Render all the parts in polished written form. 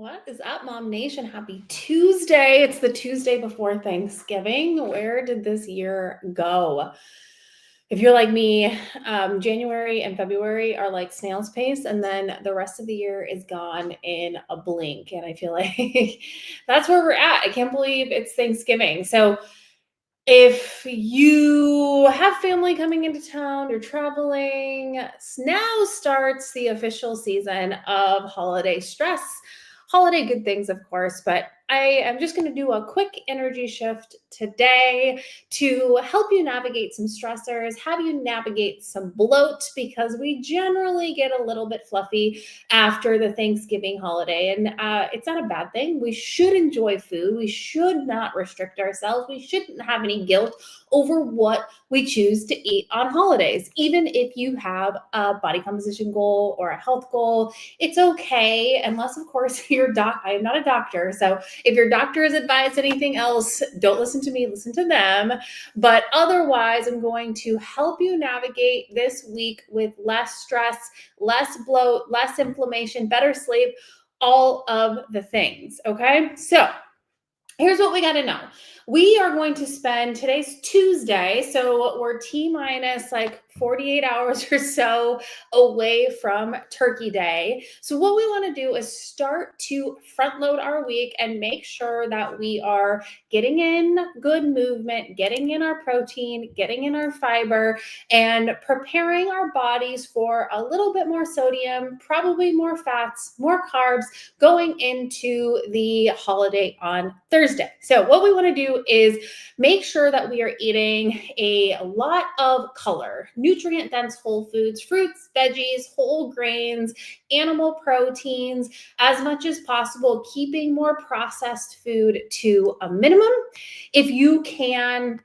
What is up, Mom Nation? Happy Tuesday. It's the Tuesday before Thanksgiving. Where did this year go? If you're like me, January and February are like snail's pace, and then the rest of the year is gone in a blink. And I feel like that's where we're at. I can't believe it's Thanksgiving. So, if you have family coming into town, you're traveling, now starts the official season of holiday stress. Holiday good things, of course, but I am just going to do a quick energy shift today to help you navigate some stressors, have you navigate some bloat, because we generally get a little bit fluffy after the Thanksgiving holiday. And it's not a bad thing. We should enjoy food. We should not restrict ourselves. We shouldn't have any guilt over what we choose to eat on holidays. Even if you have a body composition goal or a health goal, it's okay, unless, of course, I am not a doctor. So if your doctor has advised anything else, don't listen to me, listen to them. But otherwise, I'm going to help you navigate this week with less stress, less bloat, less inflammation, better sleep, all of the things. Okay. So here's what we got to know. We are going to spend today's Tuesday, so we're T minus like 48 hours or so away from Turkey Day. So what we want to do is start to front load our week and make sure that we are getting in good movement, getting in our protein, getting in our fiber, and preparing our bodies for a little bit more sodium, probably more fats, more carbs going into the holiday on Thursday. So what we want to do is make sure that we are eating a lot of color, nutrient dense whole foods, fruits, veggies, whole grains, animal proteins, as much as possible, keeping more processed food to a minimum. If you can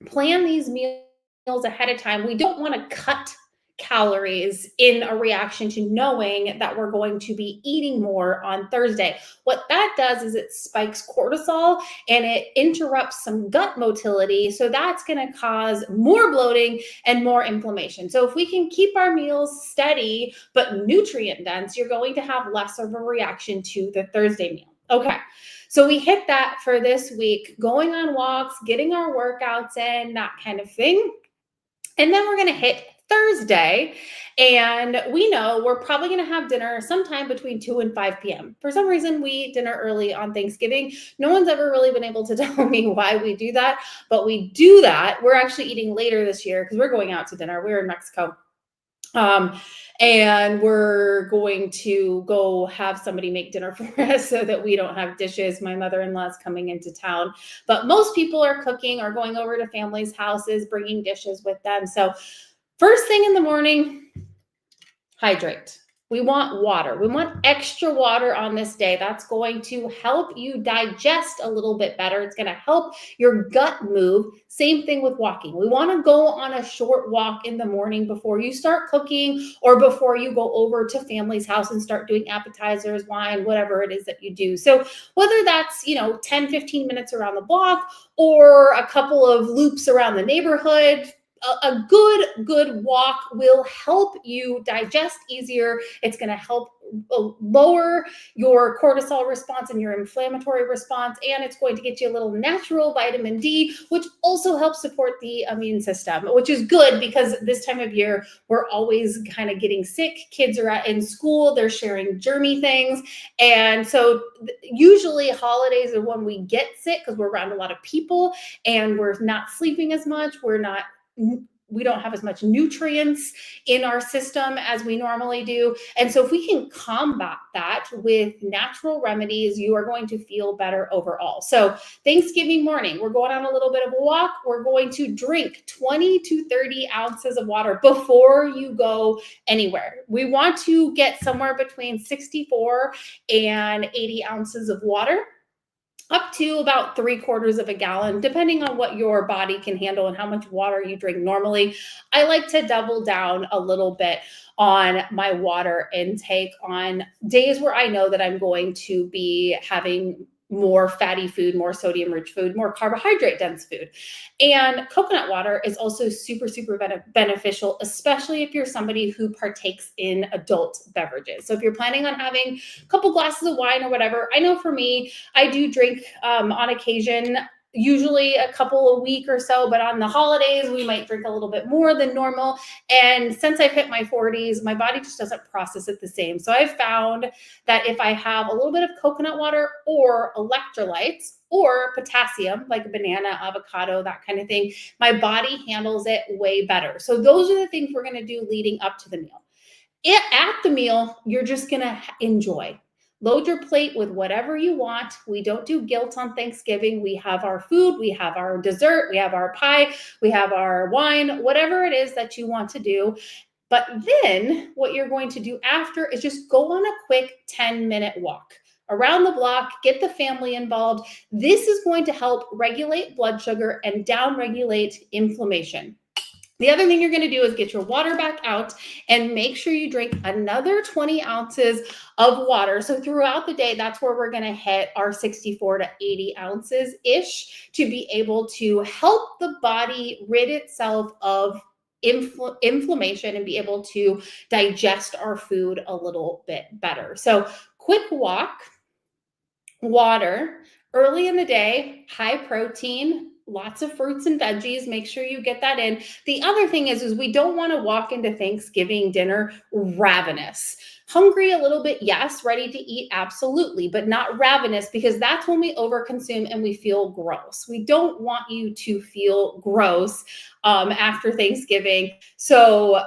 plan these meals ahead of time, we don't want to cut calories in a reaction to knowing that we're going to be eating more on Thursday. What that does is it spikes cortisol and it interrupts some gut motility. So that's going to cause more bloating and more inflammation. So if we can keep our meals steady but nutrient dense, you're going to have less of a reaction to the Thursday meal. Okay. So we hit that for this week, going on walks, getting our workouts in, that kind of thing. And then we're going to hit Thursday, and we know we're probably going to have dinner sometime between 2 and 5 p.m. For some reason, we eat dinner early on Thanksgiving. No one's ever really been able to tell me why we do that, but we do that. We're actually eating later this year because we're going out to dinner. We're in Mexico. And we're going to go have somebody make dinner for us so that we don't have dishes. My mother-in-law is coming into town, but most people are cooking or going over to families' houses, bringing dishes with them. So first thing in the morning, hydrate. We want water. We want extra water on this day. That's going to help you digest a little bit better. It's going to help your gut move. Same thing with walking. We want to go on a short walk in the morning before you start cooking or before you go over to family's house and start doing appetizers, wine, whatever it is that you do. So whether that's, 10, 15 minutes around the block or a couple of loops around the neighborhood, a good walk will help you digest easier. It's going to help lower your cortisol response and your inflammatory response, and it's going to get you a little natural vitamin D, which also helps support the immune system, which is good because this time of year we're always kind of getting sick. Kids are in school, they're sharing germy things, and so usually holidays are when we get sick because we're around a lot of people and we're not sleeping as much. We don't have as much nutrients in our system as we normally do. And so if we can combat that with natural remedies, you are going to feel better overall. So Thanksgiving morning, we're going on a little bit of a walk. We're going to drink 20 to 30 ounces of water before you go anywhere. We want to get somewhere between 64 and 80 ounces of water, up to about 3/4 of a gallon, depending on what your body can handle and how much water you drink normally. I like to double down a little bit on my water intake on days where I know that I'm going to be having more fatty food, more sodium rich food, more carbohydrate dense food. And coconut water is also super, super beneficial, especially if you're somebody who partakes in adult beverages. So if you're planning on having a couple glasses of wine or whatever, I know for me, I do drink on occasion, usually a couple a week or so, but on the holidays, we might drink a little bit more than normal. And since I've hit my 40s, my body just doesn't process it the same. So I've found that if I have a little bit of coconut water or electrolytes or potassium, like a banana, avocado, that kind of thing, my body handles it way better. So those are the things we're going to do leading up to the meal. At the meal, you're just going to enjoy. Load your plate with whatever you want. We don't do guilt on Thanksgiving. We have our food, we have our dessert, we have our pie, we have our wine, whatever it is that you want to do. But then what you're going to do after is just go on a quick 10-minute walk around the block, get the family involved. This is going to help regulate blood sugar and downregulate inflammation. The other thing you're going to do is get your water back out and make sure you drink another 20 ounces of water. So throughout the day, that's where we're going to hit our 64 to 80 ounces ish to be able to help the body rid itself of inflammation and be able to digest our food a little bit better. So quick walk, water, early in the day, high protein, lots of fruits and veggies. Make sure you get that in. The other thing is we don't want to walk into Thanksgiving dinner ravenous. Hungry a little bit, yes. Ready to eat, absolutely, but not ravenous, because that's when we overconsume and we feel gross. We don't want you to feel gross after Thanksgiving. So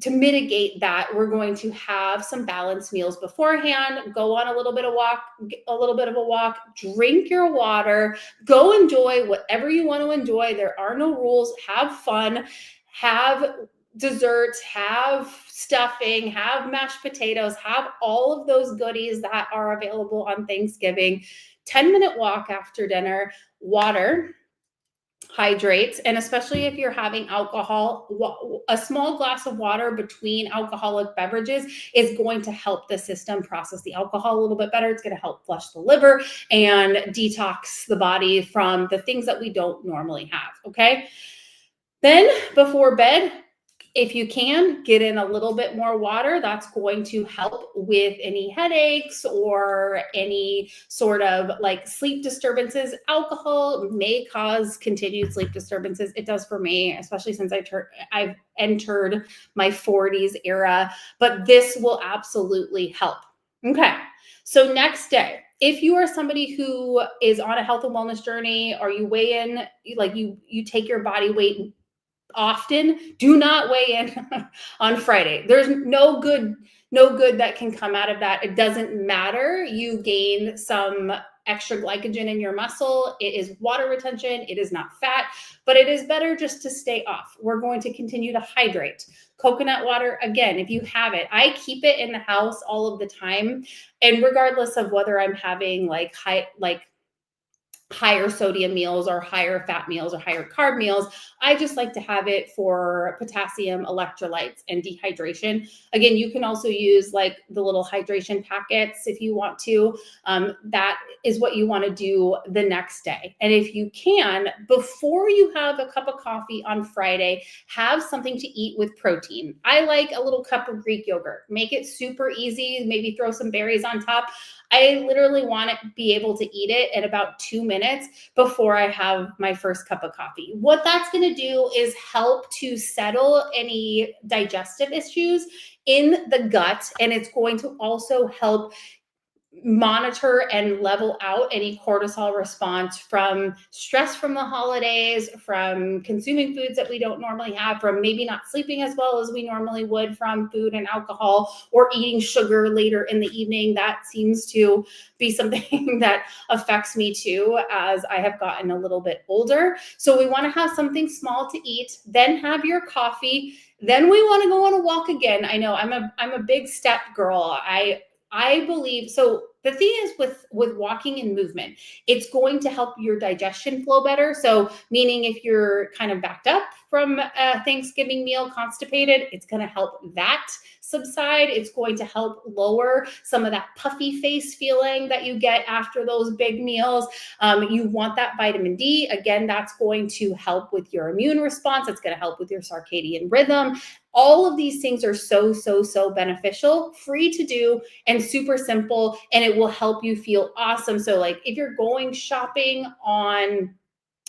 to mitigate that, we're going to have some balanced meals beforehand, go on a little bit of a walk, drink your water, go enjoy whatever you want to enjoy. There are no rules. Have fun, have desserts, have stuffing, have mashed potatoes, have all of those goodies that are available on Thanksgiving. 10-minute walk after dinner, water, hydrates, and especially if you're having alcohol, a small glass of water between alcoholic beverages is going to help the system process the alcohol a little bit better. It's going to help flush the liver and detox the body from the things that we don't normally have. Okay. Then before bed, if you can, get in a little bit more water. That's going to help with any headaches or any sort of like sleep disturbances. Alcohol may cause continued sleep disturbances. It does for me, especially since I've entered my 40s era, but this will absolutely help. Okay. So next day, if you are somebody who is on a health and wellness journey, or you weigh in, like you take your body weight often, do not weigh in on Friday. There's no good that can come out of that. It doesn't matter. You gain some extra glycogen in your muscle. It is water retention. It is not fat, but it is better just to stay off. We're going to continue to hydrate. Coconut water, again, if you have it, I keep it in the house all of the time. And regardless of whether I'm having higher sodium meals or higher fat meals or higher carb meals, I just like to have it for potassium, electrolytes, and dehydration. Again, you can also use like the little hydration packets if you want to. That is what you want to do the next day. And if you can, before you have a cup of coffee on Friday, have something to eat with protein. I like a little cup of Greek yogurt. Make it super easy. Maybe throw some berries on top. I literally want to be able to eat it in about 2 minutes before I have my first cup of coffee. What that's going to do is help to settle any digestive issues in the gut, and it's going to also help monitor and level out any cortisol response from stress from the holidays, from consuming foods that we don't normally have, from maybe not sleeping as well as we normally would from food and alcohol, or eating sugar later in the evening. That seems to be something that affects me too as I have gotten a little bit older. So we want to have something small to eat, then have your coffee. Then we want to go on a walk again. I know I'm a big step girl. I believe, so the thing is with walking and movement, it's going to help your digestion flow better. So meaning if you're kind of backed up from a Thanksgiving meal constipated, it's going to help that subside. It's going to help lower some of that puffy face feeling that you get after those big meals. You want that vitamin D. Again, that's going to help with your immune response. It's going to help with your circadian rhythm. All of these things are so beneficial, free to do, and super simple, and it will help you feel awesome. So like if you're going shopping on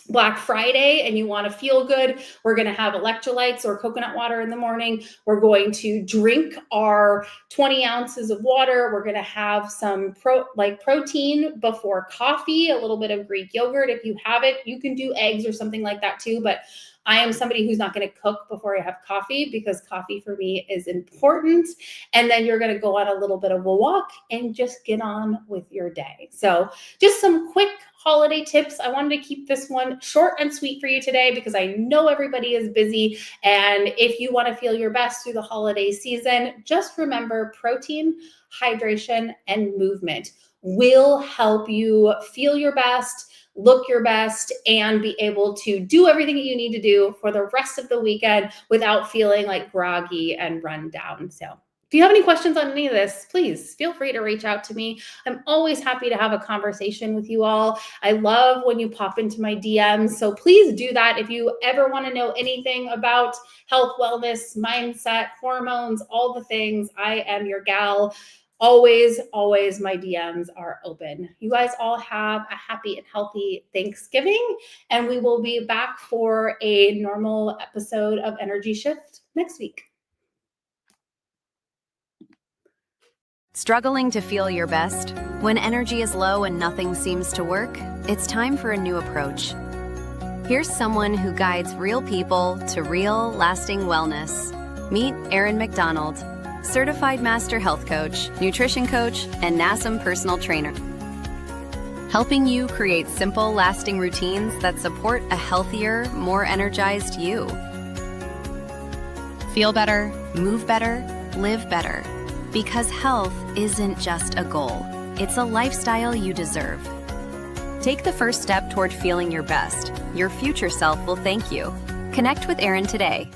Black Friday and you want to feel good, we're going to have electrolytes or coconut water in the morning. We're going to drink our 20 ounces of water. We're going to have some protein before coffee, a little bit of Greek yogurt. If you have it, you can do eggs or something like that too. But I am somebody who's not going to cook before I have coffee because coffee for me is important. And then you're going to go on a little bit of a walk and just get on with your day. So just some quick holiday tips. I wanted to keep this one short and sweet for you today because I know everybody is busy. And if you want to feel your best through the holiday season, just remember protein, hydration, and movement will help you feel your best, look your best, and be able to do everything that you need to do for the rest of the weekend without feeling like groggy and run down. So if you have any questions on any of this, please feel free to reach out to me. I'm always happy to have a conversation with you all. I love when you pop into my DMs. So please do that. If you ever want to know anything about health, wellness, mindset, hormones, all the things, I am your gal. Always my DMs are open. You guys all have a happy and healthy Thanksgiving, and we will be back for a normal episode of Energy Shift next week. Struggling to feel your best? When energy is low and nothing seems to work, it's time for a new approach. Here's someone who guides real people to real, lasting wellness. Meet Erin McDonald, certified master health coach, nutrition coach, and NASM personal trainer. Helping you create simple, lasting routines that support a healthier, more energized you. Feel better, move better, live better. Because health isn't just a goal, it's a lifestyle you deserve. Take the first step toward feeling your best. Your future self will thank you. Connect with Erin today.